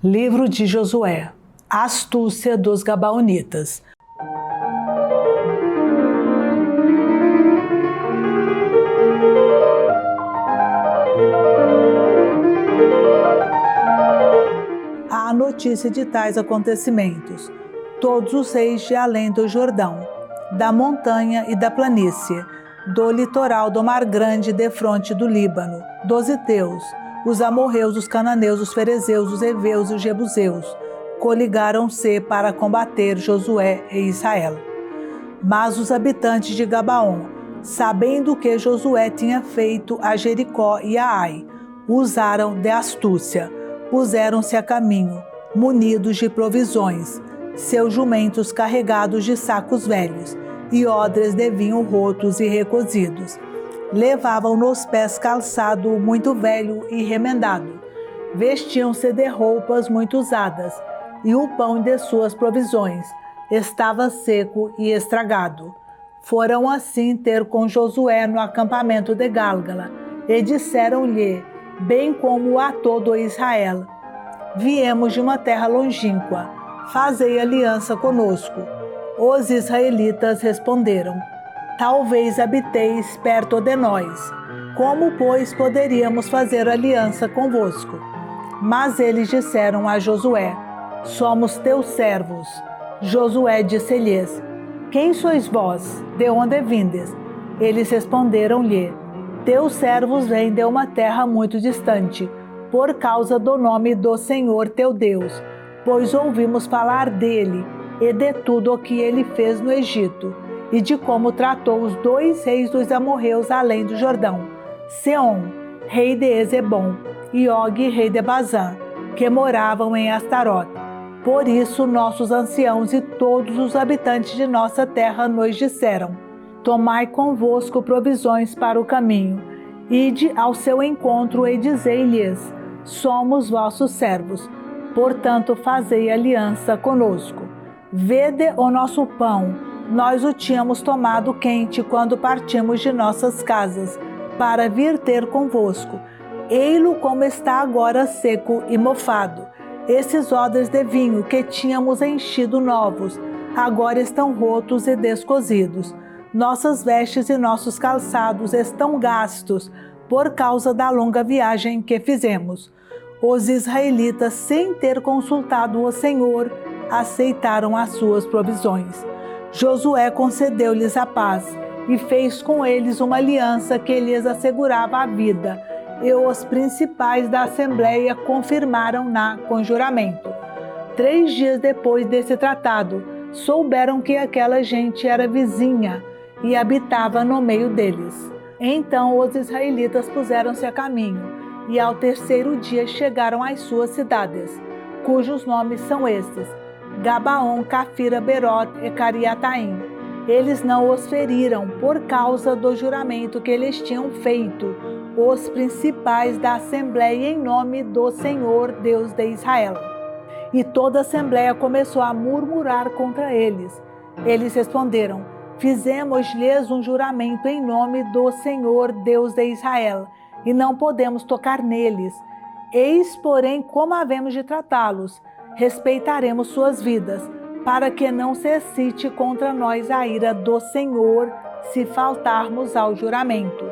Livro de Josué. A astúcia dos Gabaonitas. Há notícia de tais acontecimentos. Todos os reis de além do Jordão, da montanha e da planície, do litoral do Mar Grande defronte do Líbano, dos heteus, os amorreus, os cananeus, os ferezeus, os heveus e os jebuseus, coligaram-se para combater Josué e Israel. Mas os habitantes de Gabaon, sabendo o que Josué tinha feito a Jericó e a Ai, usaram de astúcia, puseram-se a caminho, munidos de provisões, seus jumentos carregados de sacos velhos, e odres de vinho rotos e recozidos. Levavam nos pés calçado muito velho e remendado. Vestiam-se de roupas muito usadas, e o pão de suas provisões estava seco e estragado. Foram assim ter com Josué no acampamento de Gálgala, e disseram-lhe, bem como a todo Israel: viemos de uma terra longínqua, fazei aliança conosco. Os israelitas responderam: talvez habiteis perto de nós. Como, pois, poderíamos fazer aliança convosco? Mas eles disseram a Josué: somos teus servos. Josué disse-lhes: quem sois vós? De onde vindes? Eles responderam-lhe: teus servos vêm de uma terra muito distante, por causa do nome do Senhor teu Deus, pois ouvimos falar dele e de tudo o que ele fez no Egito, e de como tratou os 2 reis dos amorreus além do Jordão, Seom, rei de Ezebom, e Og, rei de Bazã, que moravam em Astarot. Por isso nossos anciãos e todos os habitantes de nossa terra nos disseram: tomai convosco provisões para o caminho, ide ao seu encontro e dizei-lhes: somos vossos servos, portanto fazei aliança conosco. Vede o nosso pão, nós o tínhamos tomado quente quando partimos de nossas casas, para vir ter convosco. Ei-lo como está agora seco e mofado. Esses odres de vinho que tínhamos enchido novos, agora estão rotos e descosidos. Nossas vestes e nossos calçados estão gastos, por causa da longa viagem que fizemos. Os israelitas, sem ter consultado o Senhor, aceitaram as suas provisões. Josué concedeu-lhes a paz e fez com eles uma aliança que lhes assegurava a vida, e os principais da Assembleia confirmaram-na com juramento. 3 dias depois desse tratado, souberam que aquela gente era vizinha e habitava no meio deles. Então os israelitas puseram-se a caminho, e ao 3º dia chegaram às suas cidades, cujos nomes são estes: Gabaon, Cafira, Berot e Cariataim. Eles não os feriram por causa do juramento que eles tinham feito, os principais da Assembleia, em nome do Senhor Deus de Israel. E toda a Assembleia começou a murmurar contra eles. Eles responderam: fizemos-lhes um juramento em nome do Senhor Deus de Israel, e não podemos tocar neles. Eis, porém, como havemos de tratá-los. Respeitaremos suas vidas, para que não se excite contra nós a ira do Senhor, se faltarmos ao juramento.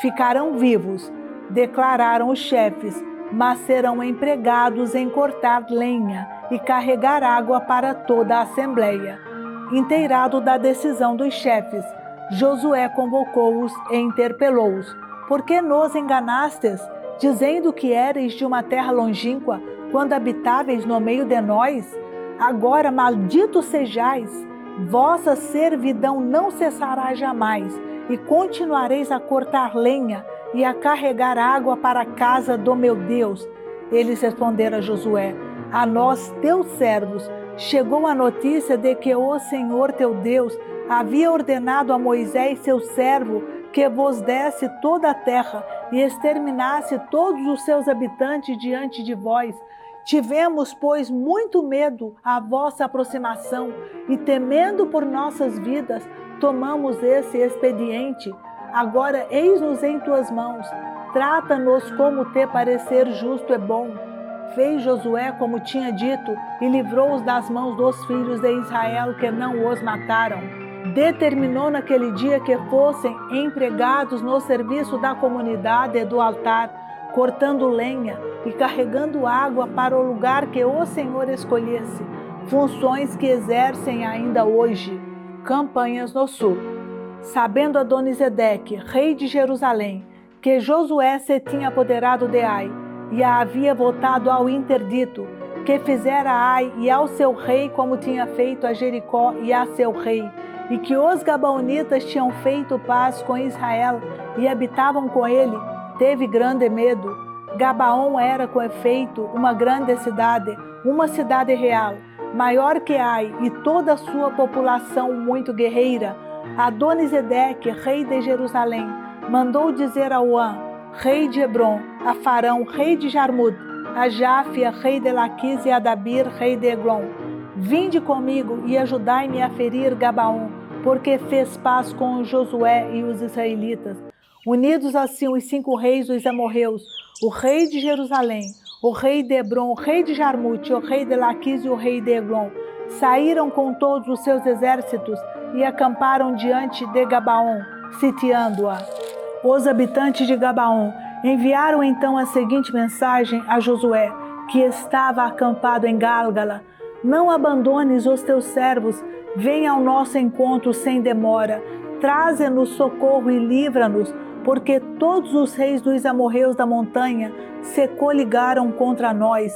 Ficarão vivos, declararam os chefes, mas serão empregados em cortar lenha e carregar água para toda a Assembleia. Inteirado da decisão dos chefes, Josué convocou-os e interpelou-os: por que nos enganastes, dizendo que éreis de uma terra longínqua, quando habitáveis no meio de nós? Agora malditos sejais, vossa servidão não cessará jamais, e continuareis a cortar lenha e a carregar água para a casa do meu Deus. Eles responderam a Josué: a nós, teus servos, chegou a notícia de que o Senhor teu Deus havia ordenado a Moisés, seu servo, que vos desse toda a terra e exterminasse todos os seus habitantes diante de vós. Tivemos, pois, muito medo à vossa aproximação, e temendo por nossas vidas, tomamos esse expediente. Agora eis-nos em tuas mãos, trata-nos como te parecer justo e bom. Fez Josué como tinha dito e livrou-os das mãos dos filhos de Israel que não os mataram. Determinou naquele dia que fossem empregados no serviço da comunidade e do altar, cortando lenha e carregando água para o lugar que o Senhor escolhesse, funções que exercem ainda hoje. Campanhas no sul. Sabendo Adonisedeque, rei de Jerusalém, que Josué se tinha apoderado de Ai, e a havia voltado ao interdito, que fizera a Ai e ao seu rei como tinha feito a Jericó e a seu rei, e que os Gabaonitas tinham feito paz com Israel e habitavam com ele, teve grande medo. Gabaon era, com efeito, uma grande cidade, uma cidade real, maior que Ai, e toda a sua população muito guerreira. Adonisedeque, rei de Jerusalém, mandou dizer a Uã, rei de Hebron, a Farão, rei de Jarmut, a Jáfia, rei de Laquis, e a Dabir, rei de Eglon: vinde comigo e ajudai-me a ferir Gabaon, porque fez paz com Josué e os israelitas. Unidos assim os 5 reis dos amorreus, o rei de Jerusalém, o rei de Hebron, o rei de Jarmute, o rei de Laquis e o rei de Eglon, saíram com todos os seus exércitos e acamparam diante de Gabaon, sitiando-a. Os habitantes de Gabaon enviaram então a seguinte mensagem a Josué, que estava acampado em Gálgala: não abandones os teus servos, venha ao nosso encontro sem demora, traze-nos socorro e livra-nos, porque todos os reis dos amorreus da montanha se coligaram contra nós.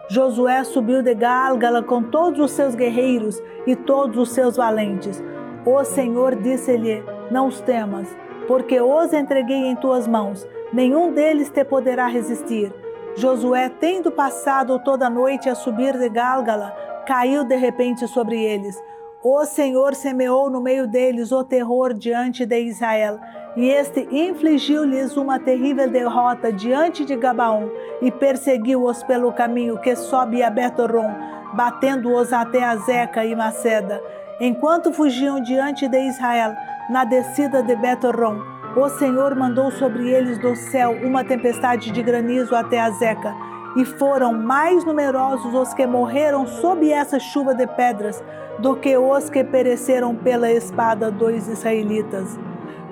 Josué subiu de Gálgala com todos os seus guerreiros e todos os seus valentes. O Senhor disse-lhe: não os temas, porque os entreguei em tuas mãos, nenhum deles te poderá resistir. Josué, tendo passado toda a noite a subir de Gálgala, caiu de repente sobre eles. O Senhor semeou no meio deles o terror diante de Israel, e este infligiu-lhes uma terrível derrota diante de Gabaon, e perseguiu-os pelo caminho que sobe a Bet-horon, batendo-os até a Zeca e Maceda. Enquanto fugiam diante de Israel, na descida de Bet-horon, o Senhor mandou sobre eles do céu uma tempestade de granizo até a Zeca, e foram mais numerosos os que morreram sob essa chuva de pedras do que os que pereceram pela espada dos israelitas.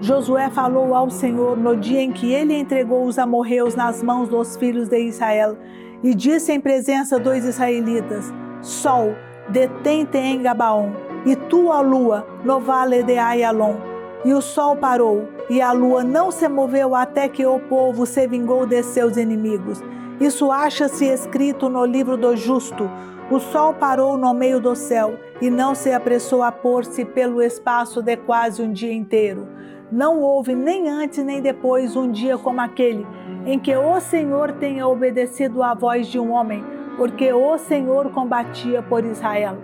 Josué falou ao Senhor no dia em que ele entregou os amorreus nas mãos dos filhos de Israel, e disse em presença dos israelitas: Sol, detém-te em Gabaon, e tu, a lua, no vale de Aialon. E o sol parou, e a lua não se moveu até que o povo se vingou de seus inimigos. Isso acha-se escrito no livro do justo. O sol parou no meio do céu, e não se apressou a pôr-se pelo espaço de quase um dia inteiro. Não houve nem antes nem depois um dia como aquele, em que o Senhor tenha obedecido à voz de um homem, porque o Senhor combatia por Israel.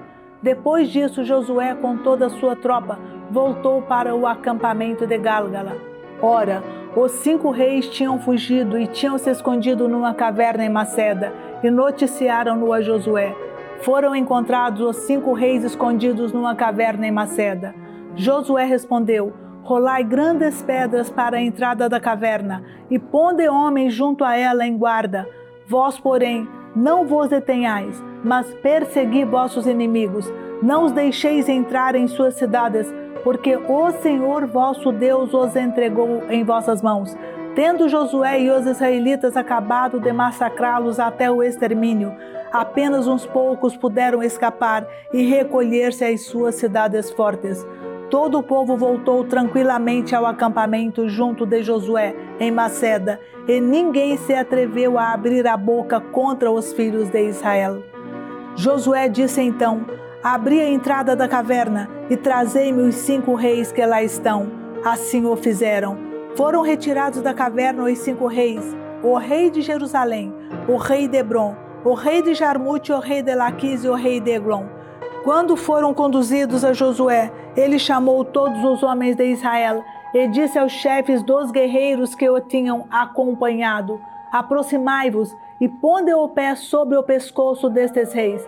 Depois disso, Josué, com toda a sua tropa, voltou para o acampamento de Gálgala. Ora, os 5 reis tinham fugido e tinham se escondido numa caverna em Maceda, e noticiaram-no a Josué. Foram encontrados os 5 reis escondidos numa caverna em Maceda. Josué respondeu: rolai grandes pedras para a entrada da caverna, e ponde homens junto a ela em guarda. Vós, porém, não vos detenhais, mas persegui vossos inimigos. Não os deixeis entrar em suas cidades, porque o Senhor vosso Deus os entregou em vossas mãos. Tendo Josué e os israelitas acabado de massacrá-los até o extermínio, apenas uns poucos puderam escapar e recolher-se às suas cidades fortes. Todo o povo voltou tranquilamente ao acampamento junto de Josué, em Maceda, e ninguém se atreveu a abrir a boca contra os filhos de Israel. Josué disse então: abri a entrada da caverna e trazei-me os 5 reis que lá estão. Assim o fizeram. Foram retirados da caverna os 5 reis, o rei de Jerusalém, o rei de Hebron, o rei de Jarmute, o rei de Laquis e o rei de Eglon. Quando foram conduzidos a Josué, ele chamou todos os homens de Israel e disse aos chefes dos guerreiros que o tinham acompanhado: aproximai-vos e ponde o pé sobre o pescoço destes reis.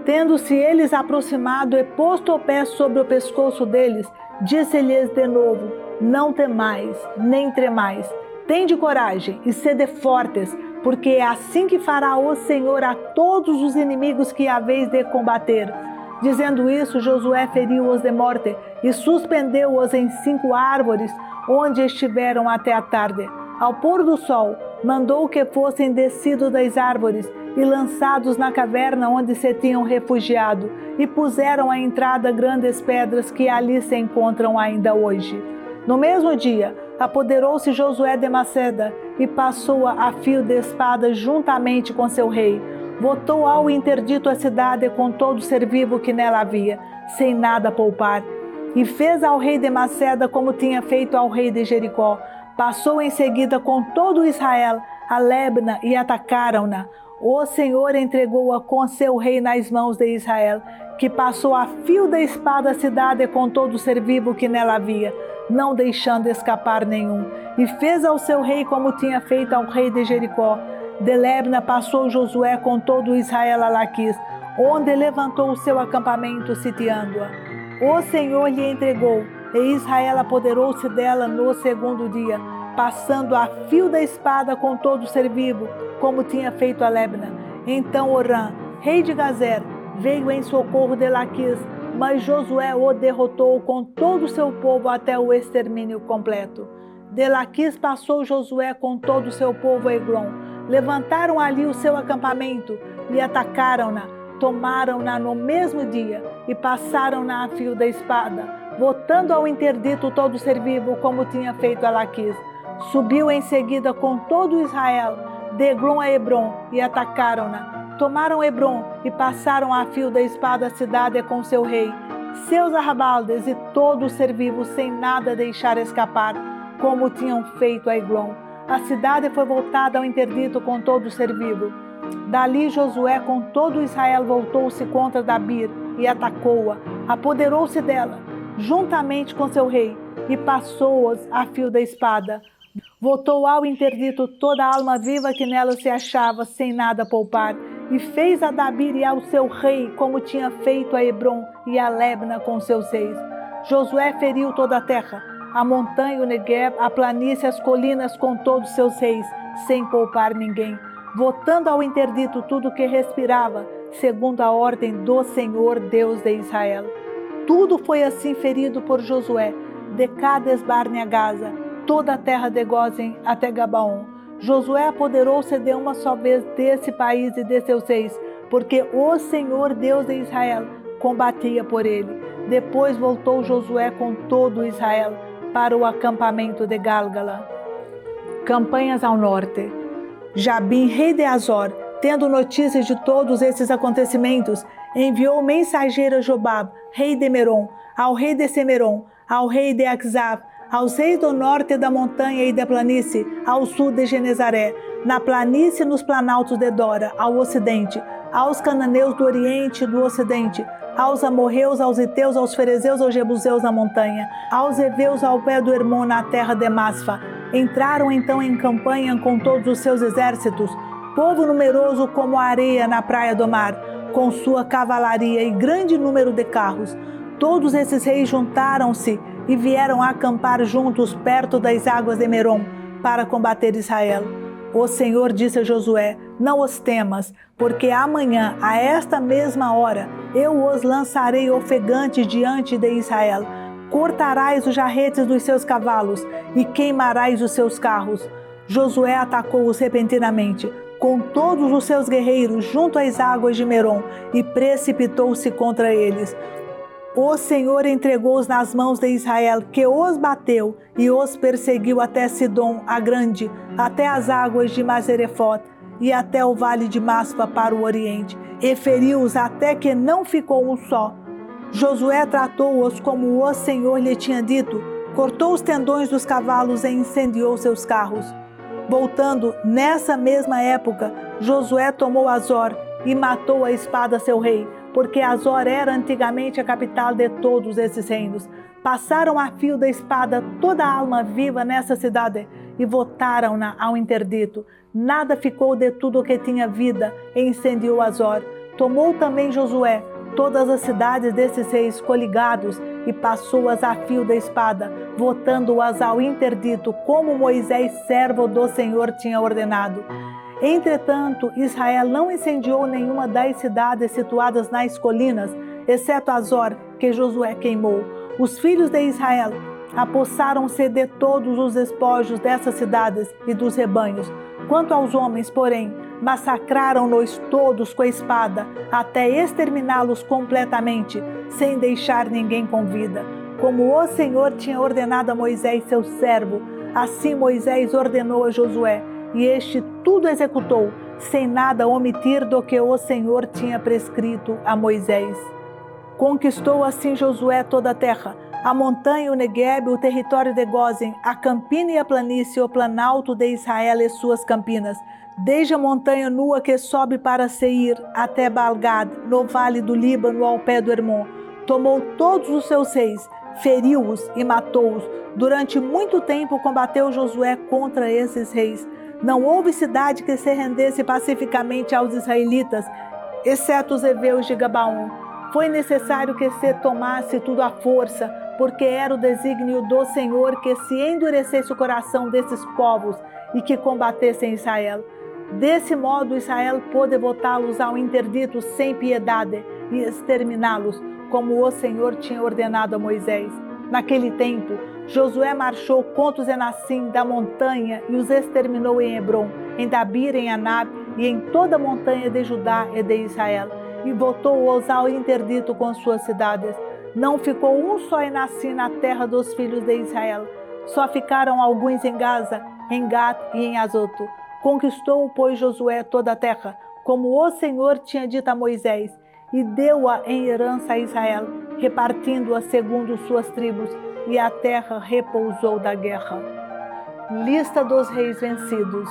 Tendo-se eles aproximado e posto o pé sobre o pescoço deles, disse-lhes de novo: não temais, nem tremais. Tende coragem e sede fortes, porque é assim que fará o Senhor a todos os inimigos que haveis de combater. Dizendo isso, Josué feriu-os de morte e suspendeu-os em 5 árvores, onde estiveram até a tarde. Ao pôr do sol, mandou que fossem descidos das árvores e lançados na caverna onde se tinham refugiado, e puseram à entrada grandes pedras que ali se encontram ainda hoje. No mesmo dia, apoderou-se Josué de Maceda e passou-a a fio de espada juntamente com seu rei. Botou ao interdito a cidade com todo ser vivo que nela havia, sem nada poupar. E fez ao rei de Maceda como tinha feito ao rei de Jericó. Passou em seguida com todo Israel a Libna e atacaram-na. O Senhor entregou-a com seu rei nas mãos de Israel, que passou a fio da espada a cidade com todo ser vivo que nela havia, não deixando escapar nenhum. E fez ao seu rei como tinha feito ao rei de Jericó. De Libna passou Josué com todo Israel a Laquis, onde levantou o seu acampamento sitiando-a. O Senhor lhe entregou, e Israel apoderou-se dela no segundo dia, passando a fio da espada com todo ser vivo, como tinha feito a Libna. Então Orã, rei de Gazer, veio em socorro de Laquis, mas Josué o derrotou com todo o seu povo até o extermínio completo. De Laquis passou Josué com todo o seu povo a Eglon. Levantaram ali o seu acampamento e atacaram-na, tomaram-na no mesmo dia e passaram-na a fio da espada, botando ao interdito todo o ser vivo, como tinha feito a Laquis. Subiu em seguida com todo Israel, de Eglon a Hebron, e atacaram-na. Tomaram Hebron e passaram a fio da espada a cidade com seu rei, seus arrabaldes e todo o ser vivo, sem nada deixar escapar, como tinham feito a Eglon. A cidade foi voltada ao interdito com todo o ser vivo. Dali Josué com todo Israel voltou-se contra Dabir e atacou-a, apoderou-se dela, juntamente com seu rei, e passou-os a fio da espada. Botou ao interdito toda a alma viva que nela se achava, sem nada poupar, e fez a Dabir e ao seu rei como tinha feito a Hebron e a Libna com seus reis. Josué feriu toda a terra, a montanha, o Negueb, a planície, as colinas com todos seus reis, sem poupar ninguém, botando ao interdito tudo que respirava, segundo a ordem do Senhor Deus de Israel. Tudo foi assim ferido por Josué, de Cades Barne a Gaza, toda a terra de Gósen até Gabaon. Josué apoderou-se de uma só vez desse país e de seus reis, porque o Senhor Deus de Israel combatia por ele. Depois voltou Josué com todo Israel para o acampamento de Gálgala. Campanhas ao norte. Jabim, rei de Azor, tendo notícias de todos esses acontecimentos, enviou mensageiro a Jobab, rei de Merom, ao rei de Semeron, ao rei de Axav, aos reis do norte da montanha e da planície, ao sul de Genezaré, na planície e nos planaltos de Dora, ao ocidente, aos cananeus do oriente e do ocidente, aos amorreus, aos iteus, aos ferezeus, aos jebuseus na montanha, aos heveus ao pé do Hermon na terra de Masfa. Entraram então em campanha com todos os seus exércitos, povo numeroso como a areia na praia do mar, com sua cavalaria e grande número de carros. Todos esses reis juntaram-se e vieram acampar juntos perto das águas de Merom para combater Israel. O Senhor disse a Josué: não os temas, porque amanhã, a esta mesma hora, eu os lançarei ofegantes diante de Israel. Cortarás os jarretes dos seus cavalos e queimarás os seus carros. Josué atacou-os repentinamente, com todos os seus guerreiros, junto às águas de Merom, e precipitou-se contra eles. O Senhor entregou-os nas mãos de Israel, que os bateu e os perseguiu até Sidom, a grande, até as águas de Mazerefote e até o vale de Maspa para o oriente, e feriu-os até que não ficou um só. Josué tratou-os como o Senhor lhe tinha dito, cortou os tendões dos cavalos e incendiou seus carros. Voltando, nessa mesma época, Josué tomou Azor e matou a espada seu rei, porque Azor era antigamente a capital de todos esses reinos. Passaram a fio da espada toda a alma viva nessa cidade e botaram-na ao interdito. Nada ficou de tudo o que tinha vida e incendiou Azor. Tomou também Josué todas as cidades desses reis coligados e passou-as a fio da espada, botando-as ao interdito, como Moisés, servo do Senhor, tinha ordenado. Entretanto, Israel não incendiou nenhuma das cidades situadas nas colinas, exceto Azor, que Josué queimou. Os filhos de Israel apossaram-se de todos os despojos dessas cidades e dos rebanhos. Quanto aos homens, porém, massacraram-nos todos com a espada, até exterminá-los completamente, sem deixar ninguém com vida. Como o Senhor tinha ordenado a Moisés, seu servo, assim Moisés ordenou a Josué, e este tudo executou, sem nada omitir do que o Senhor tinha prescrito a Moisés. Conquistou assim Josué toda a terra, a montanha, o Neguebe, o território de Gósen, a campina e a planície, o planalto de Israel e suas campinas, desde a montanha nua que sobe para Seir até Baal-Gad, no vale do Líbano ao pé do Hermon. Tomou todos os seus reis, feriu-os e matou-os. Durante muito tempo combateu Josué contra esses reis. Não houve cidade que se rendesse pacificamente aos israelitas, exceto os heveus de Gabaon. Foi necessário que se tomasse tudo à força, porque era o desígnio do Senhor que se endurecesse o coração desses povos e que combatessem Israel. Desse modo, Israel pôde botá-los ao interdito sem piedade e exterminá-los, como o Senhor tinha ordenado a Moisés. Naquele tempo, Josué marchou contra os Enassim da montanha e os exterminou em Hebron, em Dabir, em Anab e em toda a montanha de Judá e de Israel, e botou-os ao interdito com suas cidades. Não ficou um só Enassim na terra dos filhos de Israel. Só ficaram alguns em Gaza, em Gat e em Azoto. Conquistou, pois, Josué toda a terra, como o Senhor tinha dito a Moisés, e deu-a em herança a Israel, repartindo-a segundo suas tribos, e a terra repousou da guerra. Lista dos reis vencidos.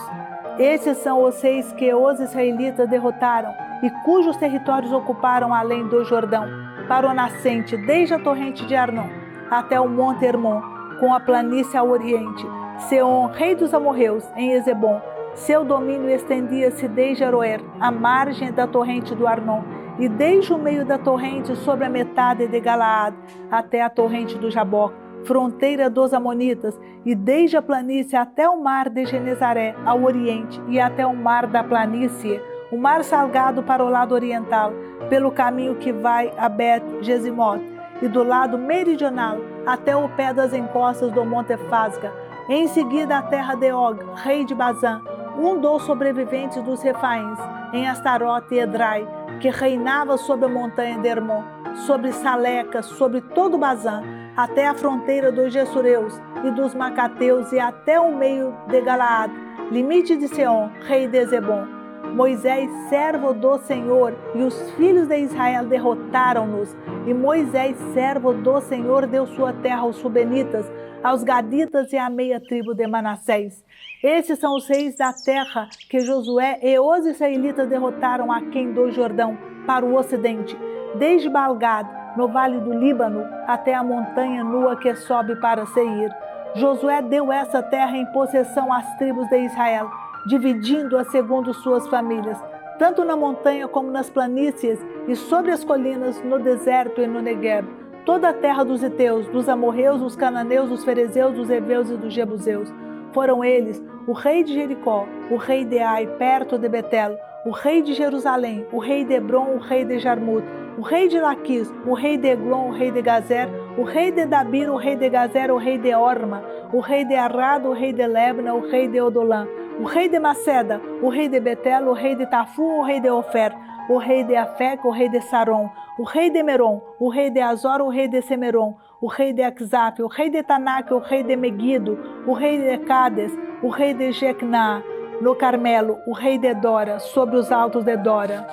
Estes são os reis que os israelitas derrotaram e cujos territórios ocuparam além do Jordão, para o nascente, desde a torrente de Arnon até o monte Hermon, com a planície ao oriente. Seom, rei dos amorreus, em Ezebom. Seu domínio estendia-se desde Aroer, à margem da torrente do Arnon, e desde o meio da torrente sobre a metade de Galaad, até a torrente do Jaboque, fronteira dos Amonitas, e desde a planície até o mar de Genezaré, ao oriente, e até o mar da planície, o mar salgado para o lado oriental, pelo caminho que vai a Bet-Gesimote, e do lado meridional, até o pé das encostas do monte Fasga. Em seguida, a terra de Og, rei de Bazã, um dos sobreviventes dos Refaíns, em Astarote e Edrai, que reinava sobre a montanha de Hermon, sobre Saleca, sobre todo Bazã, até a fronteira dos Gessureus e dos Macateus e até o meio de Galaad, limite de Seom, rei de Ezebom. Moisés, servo do Senhor, e os filhos de Israel derrotaram-nos, e Moisés, servo do Senhor, deu sua terra aos Subenitas, aos Gaditas e à meia tribo de Manassés. Esses são os reis da terra que Josué e os israelitas derrotaram aquém do Jordão, para o ocidente, desde Baal-Gad, no vale do Líbano, até a montanha nua que sobe para Seir. Josué deu essa terra em possessão às tribos de Israel, dividindo-a segundo suas famílias, tanto na montanha como nas planícies e sobre as colinas, no deserto e no Negueb, toda a terra dos Heteus, dos amorreus, dos cananeus, dos ferezeus, dos heveus e dos jebuseus. Foram eles o rei de Jericó, o rei de Ai, perto de Betel, o rei de Jerusalém, o rei de Hebron, o rei de Jarmut, o rei de Laquis, o rei de Eglon, o rei de Gazer, o rei de Dabir, o rei de Gazer, o rei de Orma, o rei de Arad, o rei de Lebna, o rei de Odolã, o rei de Maceda, o rei de Betel, o rei de Tafu, o rei de Ofer, o rei de Afec, o rei de Saron, o rei de Merom, o rei de Azor, o rei de Semeron, o rei de Axap, o rei de Tanak, o rei de Megido, o rei de Cades, o rei de Jecná, no Carmelo, o rei de Dora, sobre os altos de Dora,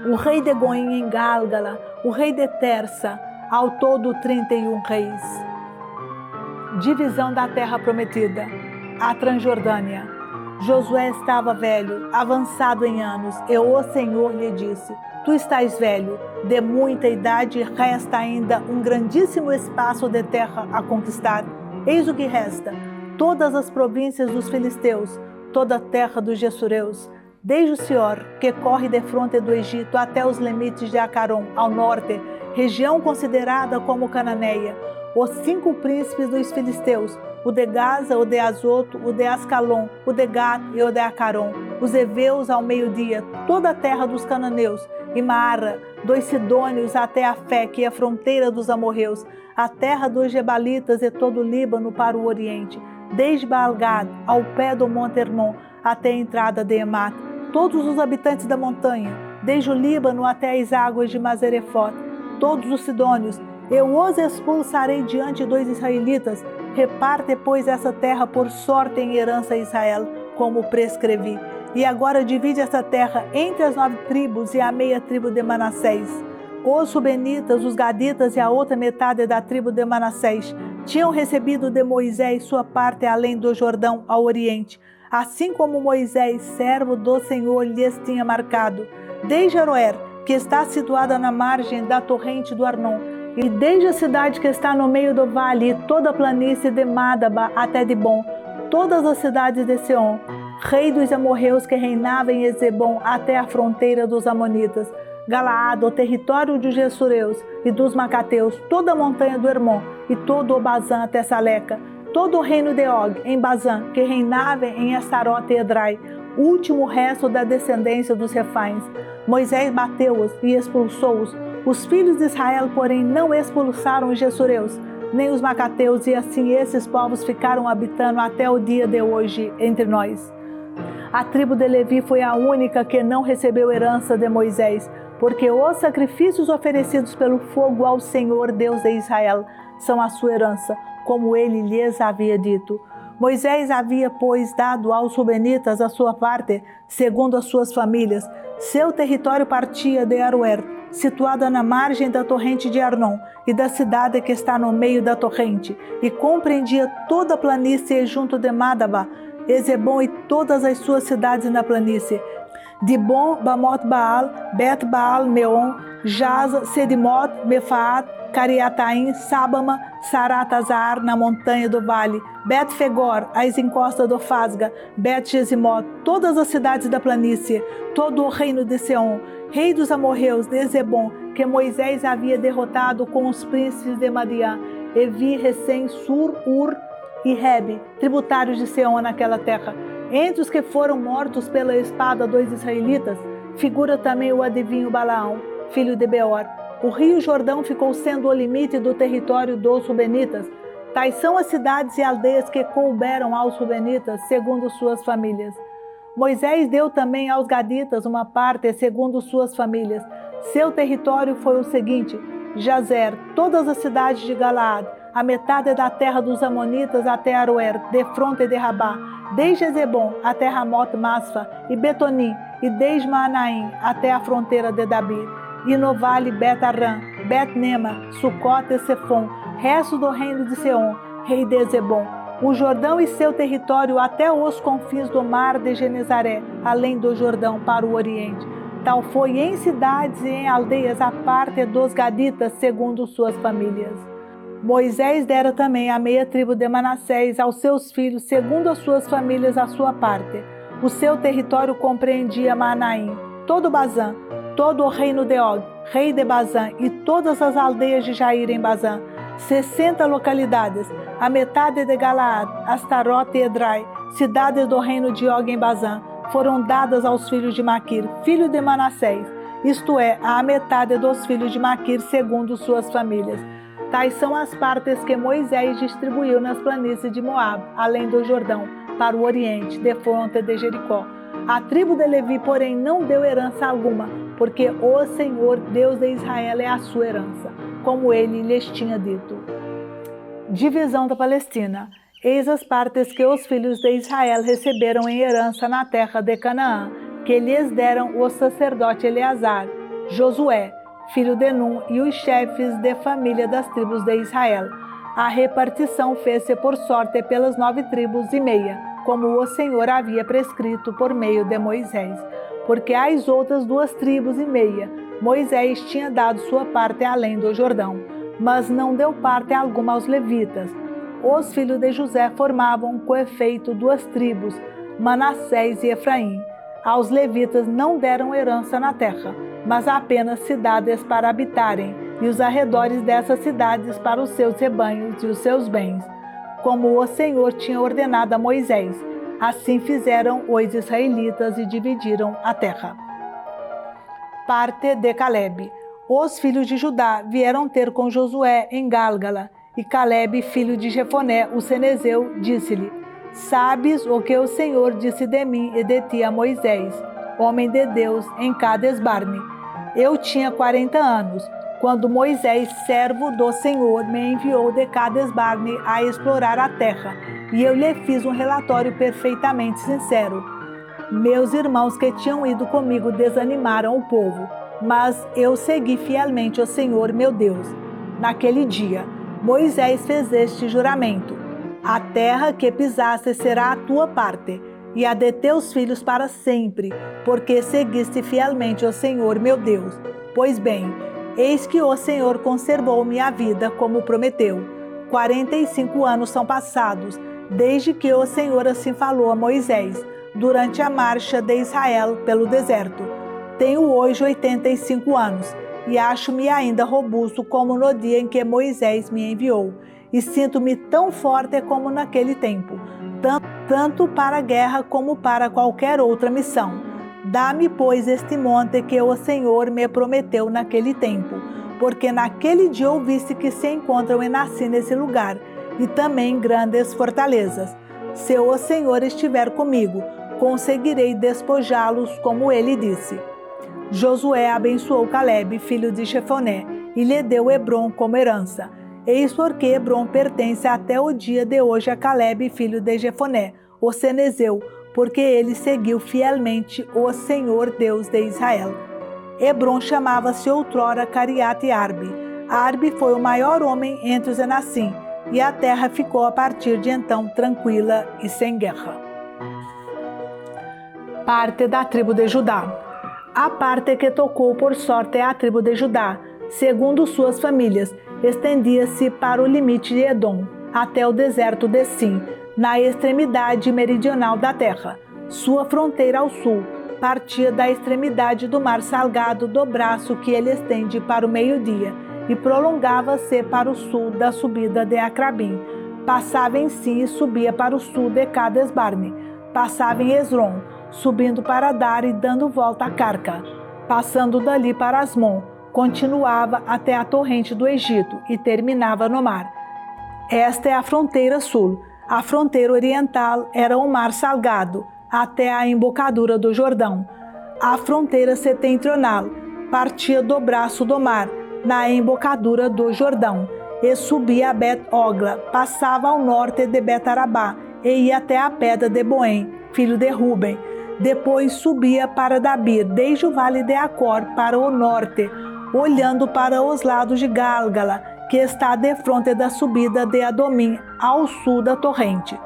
o rei de Goim em Gálgala, o rei de Tersa, ao todo 31 reis. Divisão da terra prometida. A Transjordânia. Josué estava velho, avançado em anos, e o Senhor lhe disse: Tu estás velho, de muita idade, e resta ainda um grandíssimo espaço de terra a conquistar. Eis o que resta: todas as províncias dos filisteus, toda a terra dos gessureus, desde o Sior, que corre de fronte do Egito, até os limites de Acaron, ao norte, região considerada como Cananeia, os 5 príncipes dos filisteus, o de Gaza, o de Azoto, o de Ascalon, o de Gat e o de Acaron, os heveus ao meio-dia, toda a terra dos cananeus, e Maara, dos sidônios até a Fé, que é a fronteira dos amorreus, a terra dos gebalitas e todo o Líbano para o oriente, desde Baal-Gad ao pé do Monte Hermon até a entrada de Emat, todos os habitantes da montanha, desde o Líbano até as águas de Mazerefote, todos os sidônios, eu os expulsarei diante dos israelitas. Reparte, pois, essa terra por sorte em herança a Israel, como prescrevi. E agora divide essa terra entre as 9 tribos e a meia tribo de Manassés. Os Rubenitas, os Gaditas e a outra metade da tribo de Manassés tinham recebido de Moisés sua parte além do Jordão ao oriente, assim como Moisés, servo do Senhor, lhes tinha marcado, desde Aroer, que está situada na margem da torrente do Arnon, e desde a cidade que está no meio do vale, e toda a planície de Madaba até Dibon, todas as cidades de Seom, rei dos amorreus que reinava em Ezebom até a fronteira dos amonitas, Galaad, o território dos Gessureus e dos Macateus, toda a montanha do Hermon e todo o Bazã até Saleca, todo o reino de Og em Bazã, que reinava em Estarote e Edrai, último resto da descendência dos Refaíns. Moisés bateu-os e expulsou-os. Os filhos de Israel, porém, não expulsaram os Gessureus, nem os Macateus, e assim esses povos ficaram habitando até o dia de hoje entre nós. A tribo de Levi foi a única que não recebeu herança de Moisés, porque os sacrifícios oferecidos pelo fogo ao Senhor Deus de Israel são a sua herança, como ele lhes havia dito. Moisés havia, pois, dado aos Rubenitas a sua parte, segundo as suas famílias. Seu território partia de Aroer, situada na margem da torrente de Arnon, e da cidade que está no meio da torrente, e compreendia toda a planície junto de Madaba, Ezebom e todas as suas cidades na planície, Dibon, Bamot Baal, Bet Baal, Meon, Jaza, Sedimot, Mefaat, Cariataim, Sábama, Saratazar, na montanha do vale, Bet-Fegor, as encostas do Fasga, Bet-Gesimot, todas as cidades da planície, todo o reino de Seom, rei dos amorreus, de Ezebom, que Moisés havia derrotado com os príncipes de Madian, Evi, Recém, Sur, Ur e Rebe, tributários de Seom naquela terra. Entre os que foram mortos pela espada dos israelitas, figura também o adivinho Balaão, filho de Beor. O rio Jordão ficou sendo o limite do território dos Rubenitas. Tais são as cidades e aldeias que couberam aos Rubenitas, segundo suas famílias. Moisés deu também aos Gaditas uma parte, segundo suas famílias. Seu território foi o seguinte: Jazer, todas as cidades de Galaad, a metade da terra dos Amonitas até Aroer, de fronte de Rabá, desde Ezebom até Ramot Masfa e Betonim, e desde Maanaim até a fronteira de Dabir, e no vale Bet-Arã, Bet-Nema, Sucote e Sefom, resto do reino de Seom, rei de Ezebom, o Jordão e seu território até os confins do mar de Genezaré, além do Jordão para o oriente. Tal foi em cidades e em aldeias a parte dos Gaditas, segundo suas famílias. Moisés dera também a meia tribo de Manassés aos seus filhos, segundo as suas famílias, a sua parte. O seu território compreendia Maanaim, todo Bazã, todo o reino de Og, rei de Bazã, e todas as aldeias de Jair em Bazã, 60 localidades, a metade de Galaad, Astarote e Edrai, cidades do reino de Og em Bazã, foram dadas aos filhos de Maquir, filho de Manassés, isto é, a metade dos filhos de Maquir, segundo suas famílias. Tais são as partes que Moisés distribuiu nas planícies de Moab, além do Jordão, para o oriente, de fronte de Jericó. A tribo de Levi, porém, não deu herança alguma, porque o Senhor, Deus de Israel, é a sua herança, como ele lhes tinha dito. Divisão da Palestina. Eis as partes que os filhos de Israel receberam em herança na terra de Canaã, que lhes deram o sacerdote Eleazar, Josué, filho de Num, e os chefes de família das tribos de Israel. A repartição fez-se por sorte pelas 9 tribos e meia, como o Senhor havia prescrito por meio de Moisés. Porque às outras 2 tribos e meia, Moisés tinha dado sua parte além do Jordão, mas não deu parte alguma aos levitas. Os filhos de José formavam com efeito 2 tribos, Manassés e Efraim. Aos levitas não deram herança na terra, mas apenas cidades para habitarem, e os arredores dessas cidades para os seus rebanhos e os seus bens, como o Senhor tinha ordenado a Moisés. Assim fizeram os israelitas e dividiram a terra. Parte de Calebe. Os filhos de Judá vieram ter com Josué em Gálgala, e Calebe, filho de Jefoné, o cenezeu, disse-lhe: Sabes o que o Senhor disse de mim e de ti a Moisés, homem de Deus, em Cades-Barne? Eu tinha 40 anos, quando Moisés, servo do Senhor, me enviou de Cades-Barne a explorar a terra, e eu lhe fiz um relatório perfeitamente sincero. Meus irmãos que tinham ido comigo desanimaram o povo, mas eu segui fielmente o Senhor, meu Deus. Naquele dia, Moisés fez este juramento: a terra que pisaste será a tua parte, e a de teus filhos para sempre, porque seguiste fielmente o Senhor, meu Deus. Pois bem, eis que o Senhor conservou minha vida, como prometeu. 45 anos são passados, desde que o Senhor assim falou a Moisés, durante a marcha de Israel pelo deserto. Tenho hoje 85 anos, e acho-me ainda robusto como no dia em que Moisés me enviou, e sinto-me tão forte como naquele tempo, tanto para a guerra como para qualquer outra missão. Dá-me, pois, este monte que o Senhor me prometeu naquele tempo, porque naquele dia ouviste que se encontram em Nassim nesse lugar, e também grandes fortalezas. Se o Senhor estiver comigo, conseguirei despojá-los, como ele disse. Josué abençoou Calebe, filho de Jefoné, e lhe deu Hebrom como herança. Eis porque Hebrom pertence até o dia de hoje a Calebe, filho de Jefoné, o cenezeu, porque ele seguiu fielmente o Senhor Deus de Israel. Hebrom chamava-se outrora Cariate-Arbe. Arbe foi o maior homem entre os Enassim, e a terra ficou a partir de então tranquila e sem guerra. Parte da tribo de Judá. A parte que tocou por sorte é a tribo de Judá, segundo suas famílias, estendia-se para o limite de Edom, até o deserto de Sim, na extremidade meridional da terra. Sua fronteira ao sul partia da extremidade do mar Salgado do braço que ele estende para o meio-dia, e prolongava-se para o sul da subida de Acrabim. Passava em Si e subia para o sul de Cades-Barne. Passava em Esrom, subindo para Dar e dando volta a Carca. Passando dali para Asmon, continuava até a torrente do Egito e terminava no mar. Esta é a fronteira sul. A fronteira oriental era o mar Salgado, até a embocadura do Jordão. A fronteira setentrional partia do braço do mar, na embocadura do Jordão, e subia a Bet-Ogla, passava ao norte de Bet-Arabá e ia até a pedra de Boém, filho de Ruben. Depois subia para Dabir, desde o vale de Acor para o norte, olhando para os lados de Gálgala, que está defronte da subida de Adomim, ao sul da torrente.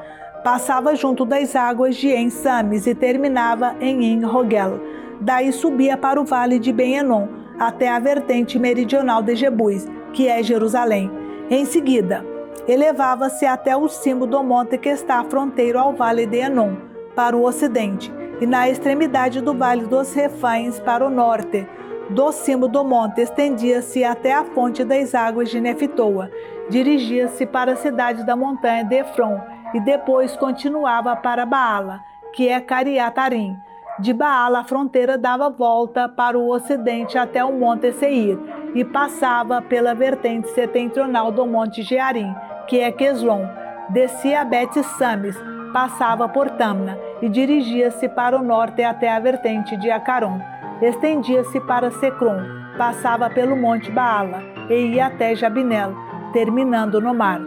Passava junto das águas de En-Sames e terminava em En-Rogel. Daí subia para o vale de Ben-Enom, até a vertente meridional de Jebus, que é Jerusalém. Em seguida, elevava-se até o cimo do monte que está fronteiro ao vale de Enom, para o ocidente, e na extremidade do vale dos Refães para o norte. Do cimo do monte estendia-se até a fonte das águas de Nefitoa. Dirigia-se para a cidade da montanha de Efron e depois continuava para Baala, que é Cariatarim. De Baala a fronteira dava volta para o ocidente até o monte Seir e passava pela vertente setentrional do monte Jearim, que é Queslon. Descia a Bet-Sames, passava por Tamna e dirigia-se para o norte até a vertente de Acaron. Estendia-se para Secron, passava pelo monte Baala e ia até Jabinel, terminando no mar.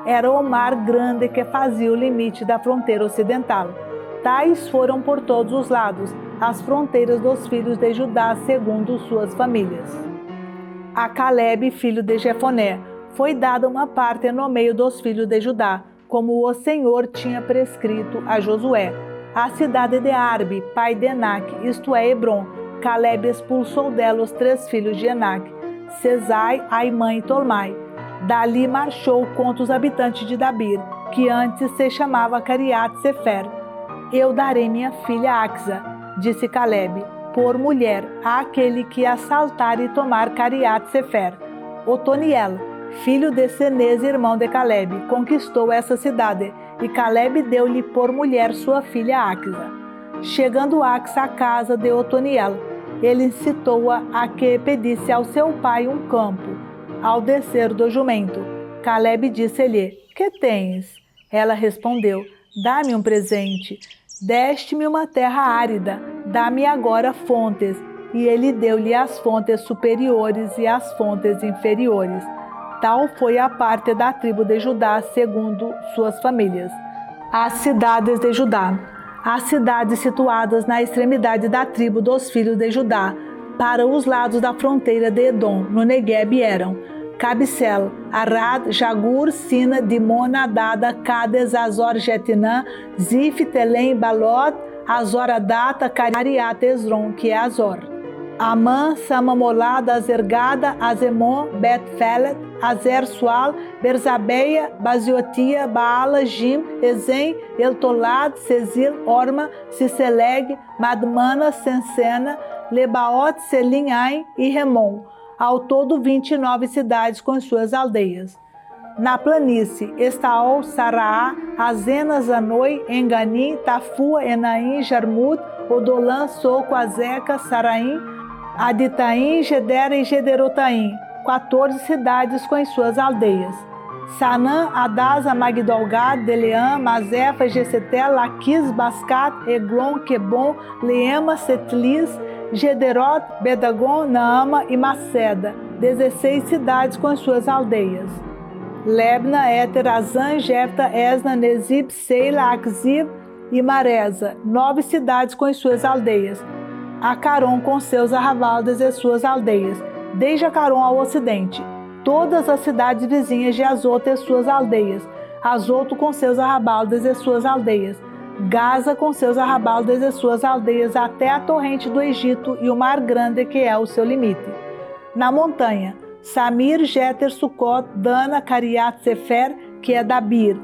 Era o mar grande que fazia o limite da fronteira ocidental. Tais foram por todos os lados as fronteiras dos filhos de Judá segundo suas famílias. A Calebe, filho de Jefoné, foi dada uma parte no meio dos filhos de Judá, como o Senhor tinha prescrito a Josué. A cidade de Arbe, pai de Enac, isto é, Hebrom, Calebe expulsou dela os 3 filhos de Enac, Sesai, Aimã e Tolmai. Dali marchou contra os habitantes de Dabir, que antes se chamava Cariat-Sefer. Eu darei minha filha Axa, disse Calebe, por mulher àquele que assaltar e tomar Cariat-Sefer. Otoniel, filho de Cenez, irmão de Caleb, conquistou essa cidade, e Caleb deu-lhe por mulher sua filha Axa. Chegando Axa à casa de Otoniel, ele incitou-a a que pedisse ao seu pai um campo. Ao descer do jumento, Caleb disse-lhe: "Que tens?" Ela respondeu: "Dá-me um presente. Deste-me uma terra árida, dá-me agora fontes." E ele deu-lhe as fontes superiores e as fontes inferiores. Tal foi a parte da tribo de Judá segundo suas famílias. As cidades de Judá. As cidades situadas na extremidade da tribo dos filhos de Judá, para os lados da fronteira de Edom, no Negueb, eram Cabicel, Arad, Jagur, Sina, Dimona, Adada, Cades, Azor, Jetinã, Zif, Telém, Balot, Azor, Adata, Cariat, Esron, que é Azor. Amã, Samamolada, Azergada, Azemon, Bet-Felet, Azer, Sual, Berzabeia, Baziotia, Baala, Jim, Ezem, Eltolad, Sezil, Orma, Ciseleg, Madmana, Sensena, Lebaot, Selim, Ain e Remon. Ao todo 29 cidades com suas aldeias. Na planície, Estaol, Saraá, Azena, Zanoi, Enganim, Tafua, Enaim, Jarmut, Odolã, Soco, Azeca, Saraim, Aditaim, Gedera e Gederotaim, 14 cidades com as suas aldeias. Sanã, Adasa, Magdolgad, Deleã, Mazefa, Gecetel, Laquis, Bascat, Eglon, Quebon, Leema, Setlis, Gederot, Bedagon, Naama e Maceda, 16 cidades com as suas aldeias. Lebna, Éter, Azan, Jefta, Esna, Nezib, Seila, Akzib e Maresa, 9 cidades com as suas aldeias. Acaron com seus arrabaldes e suas aldeias, desde Acaron ao ocidente. Todas as cidades vizinhas de Azoto e suas aldeias. Azoto com seus arrabaldes e suas aldeias. Gaza com seus arrabaldes e suas aldeias até a torrente do Egito e o Mar Grande, que é o seu limite. Na montanha, Samir, Jeter, Sucot, Dana, Cariat, Sefer, que é Dabir,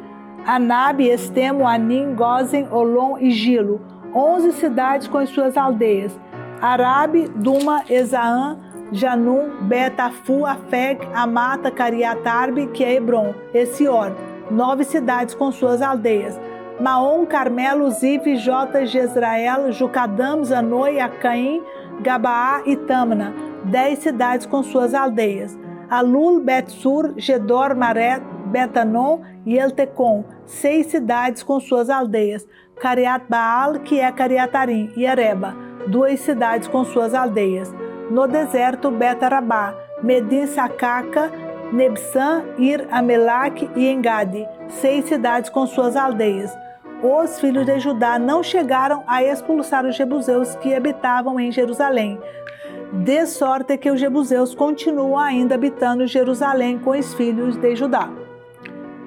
Anabe, Estemo, Anim, Gozen, Olom e Gilo, 11 cidades com as suas aldeias. Arabe, Duma, Ezaã, Janum, Betafu, Afeg, Amata, Cariatarbe, que é Hebron, e Sior, 9 cidades com suas aldeias. Maom, Carmelo, Zif, Jota, Jezrael, Jucadam, Zanoi, Acaim, Gabaá e Tamna, 10 cidades com suas aldeias. Alul, Betsur, Gedor, Maré, Betanon e Eltecon, 6 cidades com suas aldeias. Cariat Baal, que é Cariatarim, e Areba, 2 cidades com suas aldeias. No deserto, Betarabá, Medim, Sacaca, Nebsan, Ir, Amelac e Engade, 6 cidades com suas aldeias. Os filhos de Judá não chegaram a expulsar os jebuseus que habitavam em Jerusalém, de sorte que os jebuseus continuam ainda habitando em Jerusalém com os filhos de Judá.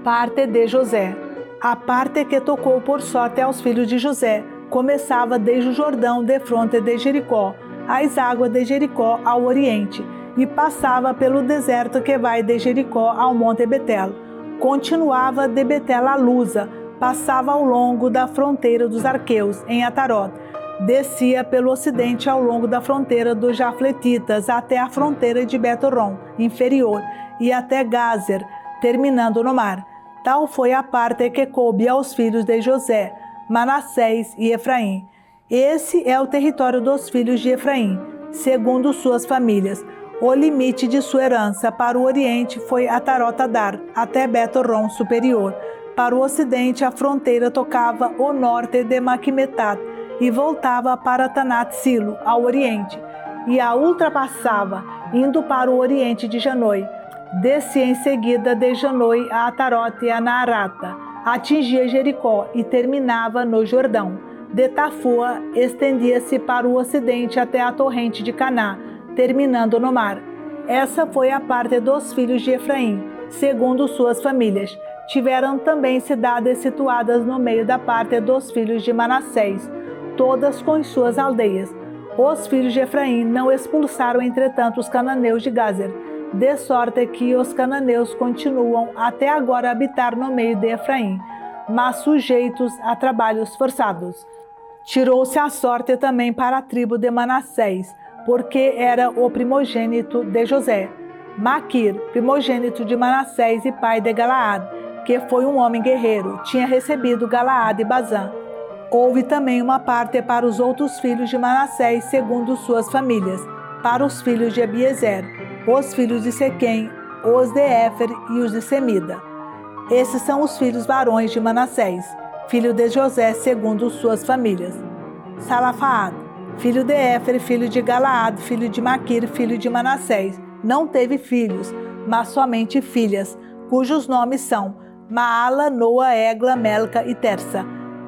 Parte de José. A parte que tocou por sorte aos filhos de José começava desde o Jordão, de fronte de Jericó, as águas de Jericó ao oriente, e passava pelo deserto que vai de Jericó ao monte Betel. Continuava de Betel a Luza, passava ao longo da fronteira dos arqueus, em Atarot, descia pelo ocidente ao longo da fronteira dos Jafletitas até a fronteira de Betoron, inferior, e até Gazer, terminando no mar. Tal foi a parte que coube aos filhos de José, Manassés e Efraim. Esse é o território dos filhos de Efraim, segundo suas famílias. O limite de sua herança para o oriente foi Atarot-Adar, até Betoron superior. Para o ocidente, a fronteira tocava o norte de Maquimetat e voltava para Tanat-Silo, ao oriente, e a ultrapassava, indo para o oriente de Janoi. Descia em seguida de Janoi a Atarot e a Naarata, atingia Jericó e terminava no Jordão. De Tafua, estendia-se para o ocidente até a torrente de Caná, terminando no mar. Essa foi a parte dos filhos de Efraim, segundo suas famílias. Tiveram também cidades situadas no meio da parte dos filhos de Manassés, todas com suas aldeias. Os filhos de Efraim não expulsaram, entretanto, os cananeus de Gazer, de sorte que os cananeus continuam até agora a habitar no meio de Efraim, mas sujeitos a trabalhos forçados. Tirou-se a sorte também para a tribo de Manassés, porque era o primogênito de José. Maquir, primogênito de Manassés e pai de Galaad, que foi um homem guerreiro, tinha recebido Galaad e Bazã. Houve também uma parte para os outros filhos de Manassés, segundo suas famílias, para os filhos de Abiezer, os filhos de Sequém, os de Éfer e os de Semida. Esses são os filhos varões de Manassés, filho de José, segundo suas famílias. Salafaad, filho de Éfer, filho de Galaad, filho de Maquir, filho de Manassés, não teve filhos, mas somente filhas, cujos nomes são Maala, Noa, Egla, Melca e Tersa.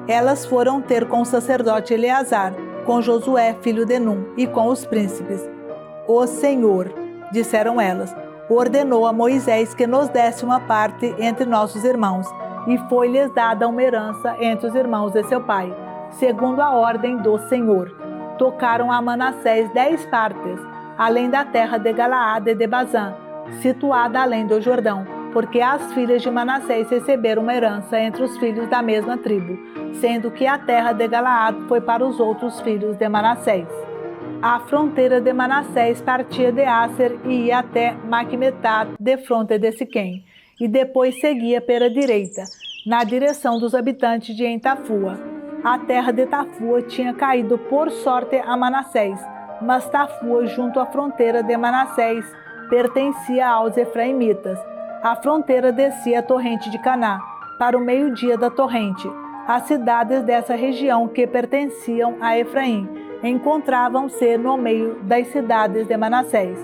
Elas foram ter com o sacerdote Eleazar, com Josué, filho de Num, e com os príncipes. O Senhor, disseram elas, ordenou a Moisés que nos desse uma parte entre nossos irmãos, e foi-lhes dada uma herança entre os irmãos de seu pai, segundo a ordem do Senhor. Tocaram a Manassés 10 partes, além da terra de Galaad e de Bazã, situada além do Jordão, porque as filhas de Manassés receberam uma herança entre os filhos da mesma tribo, sendo que a terra de Galaad foi para os outros filhos de Manassés. A fronteira de Manassés partia de Aser e ia até Maquimetat, de fronte de Siquém, e depois seguia pela direita, na direção dos habitantes de Entafua. A terra de Tafua tinha caído por sorte a Manassés, mas Tafua, junto à fronteira de Manassés, pertencia aos efraimitas. A fronteira descia a torrente de Caná, para o meio-dia da torrente. As cidades dessa região que pertenciam a Efraim encontravam-se no meio das cidades de Manassés.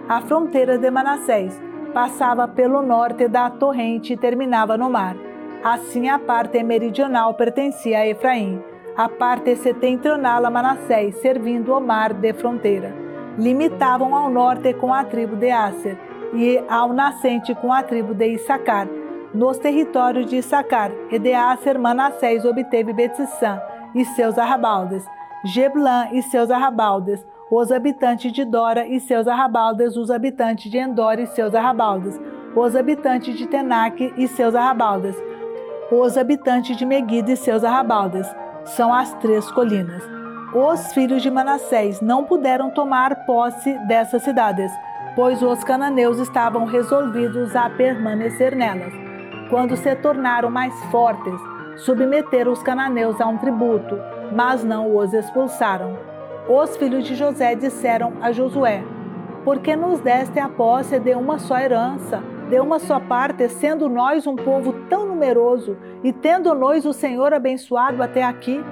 A fronteira de Manassés passava pelo norte da torrente e terminava no mar. Assim, a parte meridional pertencia a Efraim, a parte setentrional a Manassés, servindo o mar de fronteira. Limitavam ao norte com a tribo de Aser e ao nascente com a tribo de Issacar. Nos territórios de Issacar e de Aser, Manassés obteve Betsã e seus arrabaldes, Jeblã e seus arrabaldes, os habitantes de Dora e seus arrabaldes, os habitantes de Endor e seus arrabaldes, os habitantes de Tenaque e seus arrabaldes, os habitantes de Meguida e seus arrabaldes. São as 3 colinas. Os filhos de Manassés não puderam tomar posse dessas cidades, pois os cananeus estavam resolvidos a permanecer nelas. Quando se tornaram mais fortes, submeteram os cananeus a um tributo, mas não os expulsaram. Os filhos de José disseram a Josué: por que nos deste a posse de uma só herança, de uma só parte, sendo nós um povo tão numeroso, e tendo-nos o Senhor abençoado até aqui?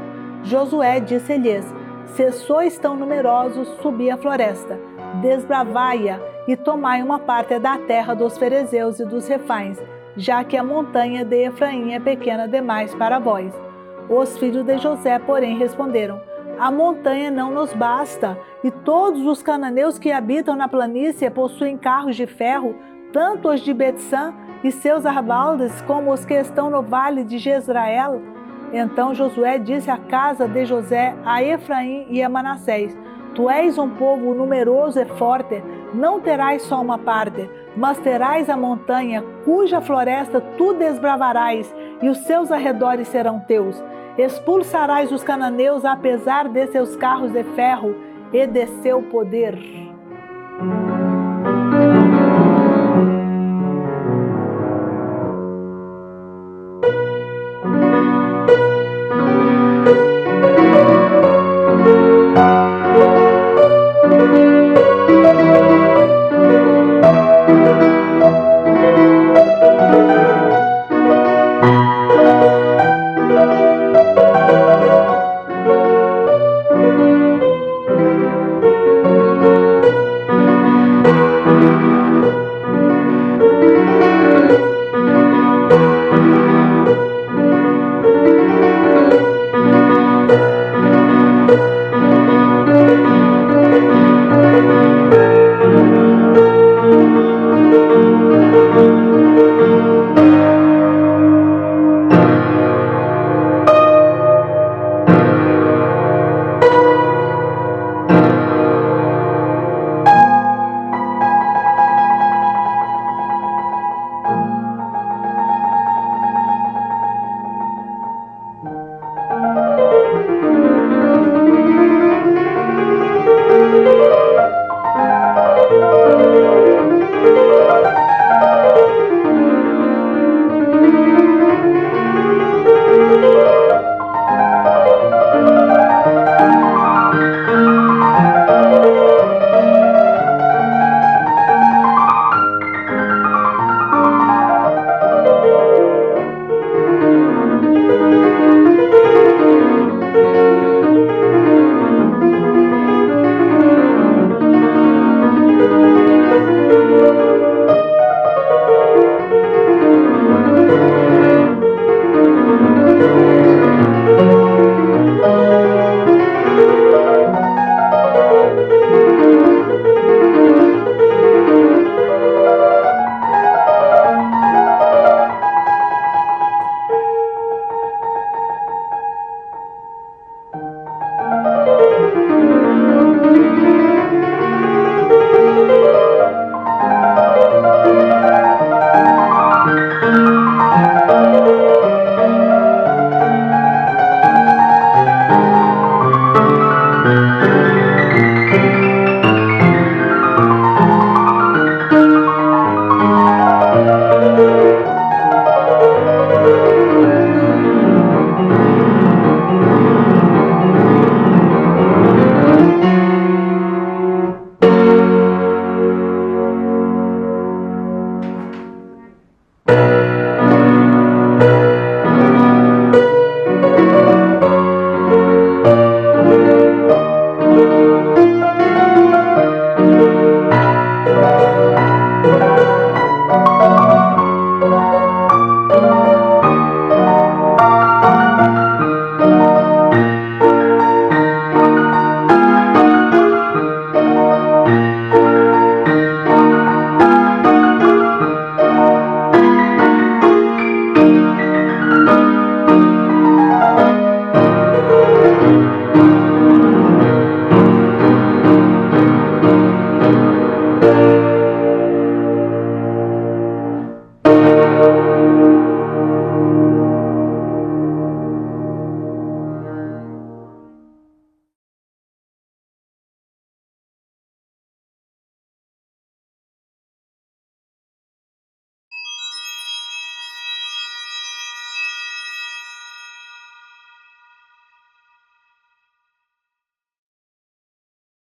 Josué disse-lhes: se sois tão numerosos, subi a floresta, desbravai-a e tomai uma parte da terra dos ferezeus e dos refães, já que a montanha de Efraim é pequena demais para vós. Os filhos de José, porém, responderam: a montanha não nos basta, e todos os cananeus que habitam na planície possuem carros de ferro, tanto os de Betsã e seus arrabaldes, como os que estão no vale de Jezrael. Então Josué disse à casa de José, a Efraim e a Manassés: tu és um povo numeroso e forte, não terás só uma parte, mas terás a montanha, cuja floresta tu desbravarás, e os seus arredores serão teus. Expulsarás os cananeus apesar de seus carros de ferro e de seu poder.